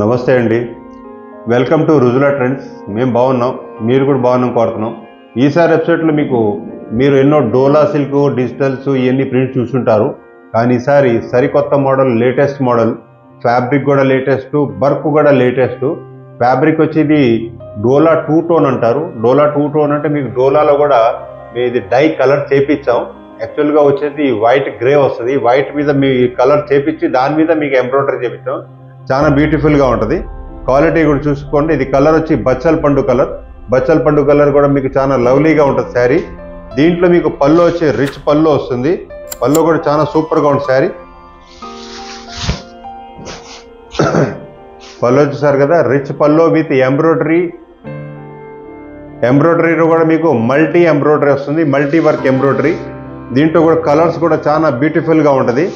నమస్తే అండి. Welcome to Rujula trends. మేము బాగున్నాం, మీరు కూడా బాగున్నాం కోరుతున్నాం. ఈసారి వెబ్సైట్లో మీరు ఎన్నో డోలా సిల్క్ డిజిటల్స్ ఇవన్నీ ప్రింట్ చూసుంటారు. కానీ ఈసారి సరికొత్త మోడల్, లేటెస్ట్ మోడల్, ఫ్యాబ్రిక్ కూడా లేటెస్ట్, వర్క్ కూడా లేటెస్ట్. ఫ్యాబ్రిక్ వచ్చేది డోలా 2 టోన్ అంటారు. డోలా 2 టోన్ అంటే మీకు డోలాలో కూడా ఇది డై కలర్ చేపించాం. యాక్చువల్గా వచ్చేది వైట్ గ్రే వస్తుంది. వైట్ మీద మీ కలర్ చేపించి దాని మీద మీకు ఎంబ్రాయిడరీ చేపించాం. చాలా బ్యూటిఫుల్గా ఉంటుంది. క్వాలిటీ కూడా చూసుకోండి. ఇది కలర్ వచ్చి బచ్చల పండు కలర్. బచ్చల పండు కలర్ కూడా మీకు చాలా లవ్లీగా ఉంటుంది శారీ. దీంట్లో మీకు పళ్ళు వచ్చి రిచ్ పళ్ళు వస్తుంది. పళ్ళు కూడా చాలా సూపర్గా ఉంటుంది శారీ. పళ్ళు వచ్చేసారు కదా, రిచ్ పళ్ళు విత్ ఎంబ్రాయిడరీ. ఎంబ్రాయిడరీలో కూడా మీకు మల్టీ ఎంబ్రాయిడరీ వస్తుంది, మల్టీ వర్క్ ఎంబ్రాయిడరీ. దీంట్లో కూడా కలర్స్ కూడా చాలా బ్యూటిఫుల్గా ఉంటుంది.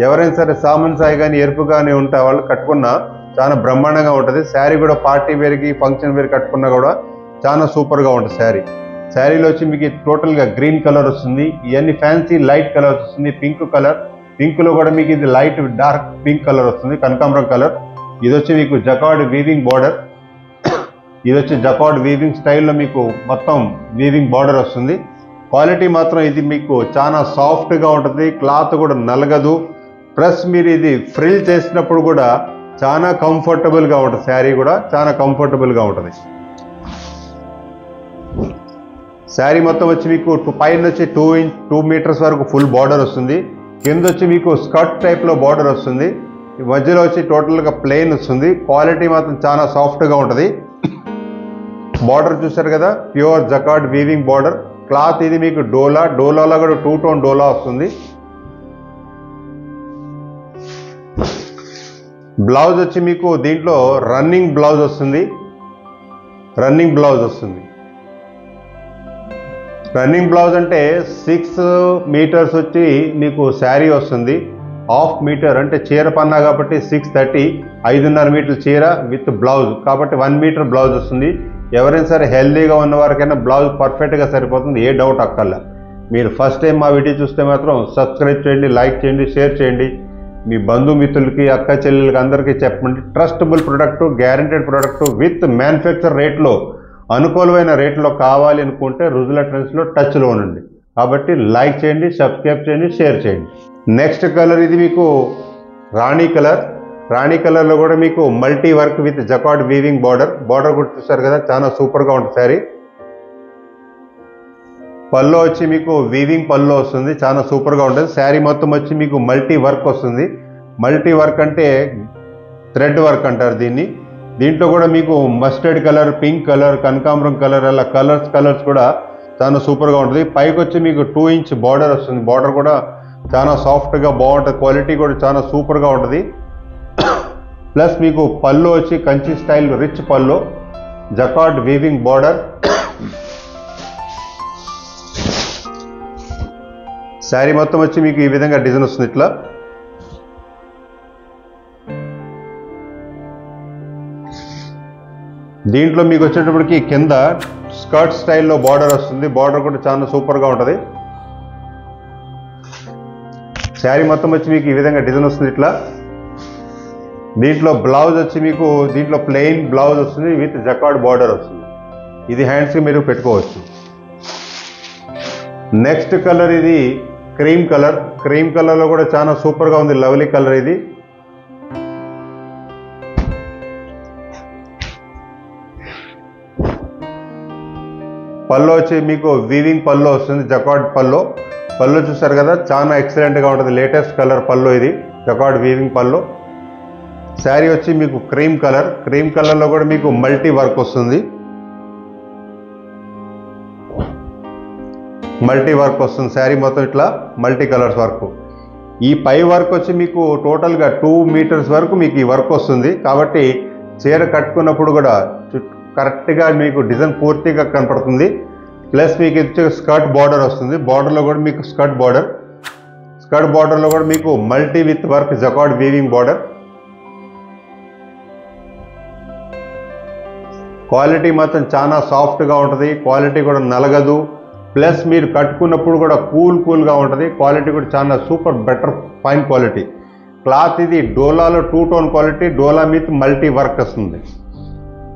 ఎవరైనా సరే సామన్ సాయి కానీ ఎరుపు కానీ ఉంటే వాళ్ళు కట్టుకున్నా చాలా బ్రహ్మాండంగా ఉంటుంది. శారీ కూడా పార్టీ వేర్కి, ఫంక్షన్ వేర్ కట్టుకున్నా కూడా చాలా సూపర్గా ఉంటుంది శారీ. శారీలో వచ్చి మీకు టోటల్గా గ్రీన్ కలర్ వస్తుంది. ఇవన్నీ ఫ్యాన్సీ లైట్ కలర్స్ వస్తుంది. పింక్ కలర్, పింక్లో కూడా మీకు ఇది లైట్ డార్క్ పింక్ కలర్ వస్తుంది, కనకాంబరం కలర్. ఇది వచ్చి మీకు జకార్డ్ వీవింగ్ బార్డర్. ఇది వచ్చి జకార్డ్ వీవింగ్ స్టైల్లో మీకు మొత్తం వీవింగ్ బార్డర్ వస్తుంది. క్వాలిటీ మాత్రం ఇది మీకు చాలా సాఫ్ట్గా ఉంటుంది. క్లాత్ కూడా నలగదు. ప్లస్ మీరు ఇది ఫ్రిల్ చేసినప్పుడు కూడా చాలా కంఫర్టబుల్గా ఉంటుంది. శారీ కూడా చాలా కంఫర్టబుల్గా ఉంటుంది. శారీ మొత్తం వచ్చి మీకు పైన వచ్చి 2 మీటర్స్ వరకు ఫుల్ బార్డర్ వస్తుంది. కింద వచ్చి మీకు స్కర్ట్ టైప్లో బార్డర్ వస్తుంది. మధ్యలో వచ్చి టోటల్గా ప్లెయిన్ వస్తుంది. క్వాలిటీ మాత్రం చాలా సాఫ్ట్గా ఉంటుంది. బార్డర్ చూసారు కదా, pure jacquard weaving border. Cloth ఇది మీకు డోలాలో కూడా 2 టోన్ డోలా వస్తుంది. బ్లౌజ్ వచ్చి మీకు దీంట్లో రన్నింగ్ బ్లౌజ్ వస్తుంది. రన్నింగ్ బ్లౌజ్ వస్తుంది. రన్నింగ్ బ్లౌజ్ అంటే 6 మీటర్స్ వచ్చి మీకు శారీ వస్తుంది. హాఫ్ మీటర్ అంటే చీర పన్నా కాబట్టి 630, 5.5 మీటర్ల చీర విత్ బ్లౌజ్ కాబట్టి 1 మీటర్ బ్లౌజ్ వస్తుంది. ఎవరైనా సరే హెల్దీగా ఉన్న వారికైనా బ్లౌజ్ పర్ఫెక్ట్గా సరిపోతుంది, ఏ డౌట్ అక్కర్లా. మీరు ఫస్ట్ టైం మా వీడియో చూస్తే మాత్రం సబ్స్క్రైబ్ చేయండి, లైక్ చేయండి, షేర్ చేయండి. మీ బంధుమిత్రులకి, అక్క చెల్లెలకి అందరికీ చెప్పండి. Trustable product, guaranteed product with manufacture రేట్లో, అనుకూలమైన రేట్లో కావాలి అనుకుంటే రుజులా ట్రెండ్స్లో టచ్లో ఉండండి. కాబట్టి లైక్ చేయండి, సబ్స్క్రైబ్ చేయండి, షేర్ చేయండి. నెక్స్ట్ కలర్ ఇది మీకు రాణి కలర్. రాణి కలర్లో కూడా మీకు multi work with jacquard weaving border. Border కూడా చూస్తారు కదా, చాలా సూపర్గా ఉంటుంది శారీ. పళ్ళు వచ్చి మీకు వీవింగ్ పళ్ళు వస్తుంది, చాలా సూపర్గా ఉంటుంది. శారీ మొత్తం వచ్చి మీకు మల్టీ వర్క్ వస్తుంది. మల్టీ వర్క్ అంటే థ్రెడ్ వర్క్ అంటారు దీన్ని. దీంట్లో కూడా మీకు మస్టర్డ్ కలర్, పింక్ కలర్, కనకాంబరం కలర్, అలా కలర్స్ కూడా చాలా సూపర్గా ఉంటుంది. పైకి వచ్చి మీకు 2 ఇంచ్ బార్డర్ వస్తుంది. బార్డర్ కూడా చాలా సాఫ్ట్గా బాగుంటుంది. క్వాలిటీ కూడా చాలా సూపర్గా ఉంటుంది. ప్లస్ మీకు పళ్ళు వచ్చి కంచి స్టైల్ రిచ్ పళ్ళు, జకార్డ్ వీవింగ్ బార్డర్. శారీ మొత్తం వచ్చి మీకు ఈ విధంగా డిజైన్ వస్తుంది. ఇట్లా దీంట్లో మీకు వచ్చేటప్పటికి కింద స్కర్ట్ స్టైల్లో బార్డర్ వస్తుంది. బార్డర్ కూడా చాలా సూపర్గా ఉంటుంది. శారీ మొత్తం వచ్చి మీకు ఈ విధంగా డిజైన్ వస్తుంది. ఇట్లా దీంట్లో బ్లౌజ్ వచ్చి మీకు దీంట్లో ప్లెయిన్ బ్లౌజ్ వస్తుంది విత్ జకార్డ్ బార్డర్ వస్తుంది. ఇది హ్యాండ్స్కి మీరు పెట్టుకోవచ్చు. నెక్స్ట్ కలర్ ఇది క్రీమ్ కలర్. క్రీమ్ కలర్లో కూడా చాలా సూపర్గా ఉంది, లవ్లీ కలర్ ఇది. పళ్ళు వచ్చి మీకు వీవింగ్ పళ్ళు వస్తుంది, జకార్డ్ పళ్ళు. పళ్ళు చూస్తారు కదా, చాలా ఎక్సలెంట్గా ఉంటుంది. లేటెస్ట్ కలర్ పళ్ళు ఇది, జకార్డ్ వీవింగ్ పళ్ళు. శారీ వచ్చి మీకు క్రీమ్ కలర్. క్రీమ్ కలర్లో కూడా మీకు మల్టీ వర్క్ వస్తుంది. మల్టీ వర్క్ వస్తుంది శారీ మొత్తం ఇట్లా మల్టీ కలర్స్ వర్క్. ఈ పై వర్క్ వచ్చి మీకు టోటల్గా 2 మీటర్స్ వరకు మీకు ఈ వర్క్ వస్తుంది. కాబట్టి చీర కట్టుకున్నప్పుడు కూడా కరెక్ట్గా మీకు డిజైన్ పూర్తిగా కనపడుతుంది. ప్లస్ మీకు వచ్చే స్కర్ట్ బార్డర్ వస్తుంది. బార్డర్లో కూడా మీకు స్కర్ట్ బార్డర్లో కూడా మీకు multi with work jacquard weaving border. Quality మాత్రం చాలా సాఫ్ట్గా ఉంటుంది. క్వాలిటీ కూడా నలగదు. ప్లస్ మీరు కట్టుకున్నప్పుడు కూడా కూల్గా ఉంటుంది. క్వాలిటీ కూడా చాలా super better fine quality. Cloth ఇది డోలాలో 2 tone quality, dola with multi work వస్తుంది.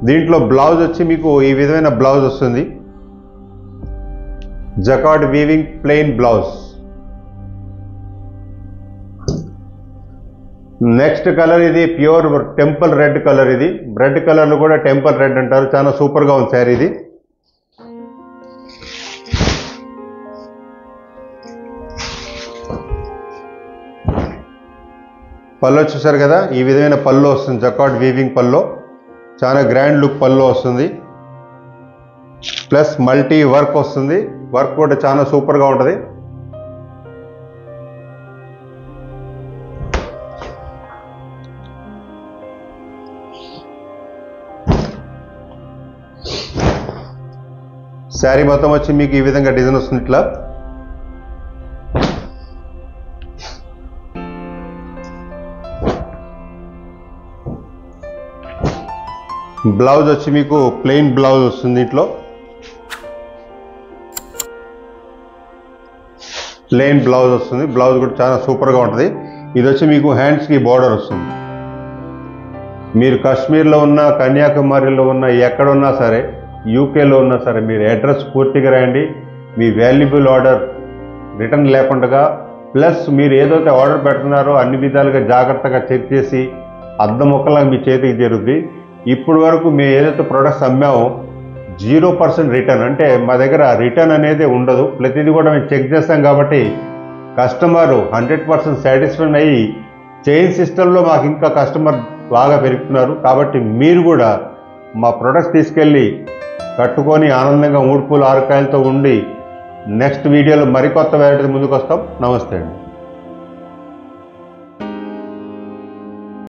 దీంట్లో బ్లౌజ్ వచ్చి మీకు ఈ విధమైన బ్లౌజ్ వస్తుంది, jacquard weaving plain blouse. Next colour ఇది ప్యూర్ టెంపుల్ రెడ్ కలర్. ఇది రెడ్ కలర్లో కూడా టెంపుల్ రెడ్ అంటారు. చాలా సూపర్గా ఉంది శారీ ఇది. పళ్ళు చూసారు కదా, ఈ విధమైన పళ్ళు వస్తుంది, జకార్డ్ వీవింగ్ పళ్ళు, చాలా గ్రాండ్ లుక్ పళ్ళు వస్తుంది. ప్లస్ మల్టీ వర్క్ వస్తుంది, వర్క్ కూడా చాలా సూపర్గా ఉంటుంది. శారీ మొత్తం వచ్చి మీకు ఈ విధంగా డిజైన్ వస్తుంది. ఇట్లా బ్లౌజ్ వచ్చి మీకు ప్లెయిన్ బ్లౌజ్ వస్తుంది. ఇంట్లో ప్లెయిన్ బ్లౌజ్ వస్తుంది, బ్లౌజ్ కూడా చాలా సూపర్గా ఉంటుంది. ఇది వచ్చి మీకు హ్యాండ్స్కి బార్డర్ వస్తుంది. మీరు కాశ్మీర్లో ఉన్నా, కన్యాకుమారిలో ఉన్నా, ఎక్కడ ఉన్నా సరే, యూకేలో ఉన్నా సరే, మీరు అడ్రస్ పూర్తిగా రాయండి. మీ వాల్యుబుల్ ఆర్డర్ రిటర్న్ లేకుండా, ప్లస్ మీరు ఏదైతే ఆర్డర్ పెడుతున్నారో అన్ని విధాలుగా జాగ్రత్తగా చెక్ చేసి అద్దం మొక్కలాగా మీ చేతికి చేరుద్ది. ఇప్పుడు వరకు మేము ఏదైతే ప్రొడక్ట్స్ అమ్మామో 0% రిటర్న్, అంటే మా దగ్గర రిటర్న్ అనేది ఉండదు. ప్రతిదీ కూడా మేము చెక్ చేస్తాం కాబట్టి కస్టమర్ 100% సాటిస్ఫైడ్ అయ్యి చైన్ సిస్టంలో మాకు ఇంకా కస్టమర్ బాగా పెరుగుతున్నారు. కాబట్టి మీరు కూడా మా ప్రొడక్ట్స్ తీసుకెళ్ళి కట్టుకొని ఆనందంగా 3 పూలు 6 కాయలతో ఉండి నెక్స్ట్ వీడియోలో మరికొత్త వెరైటీ ముందుకు వస్తాం. నమస్తే అండి.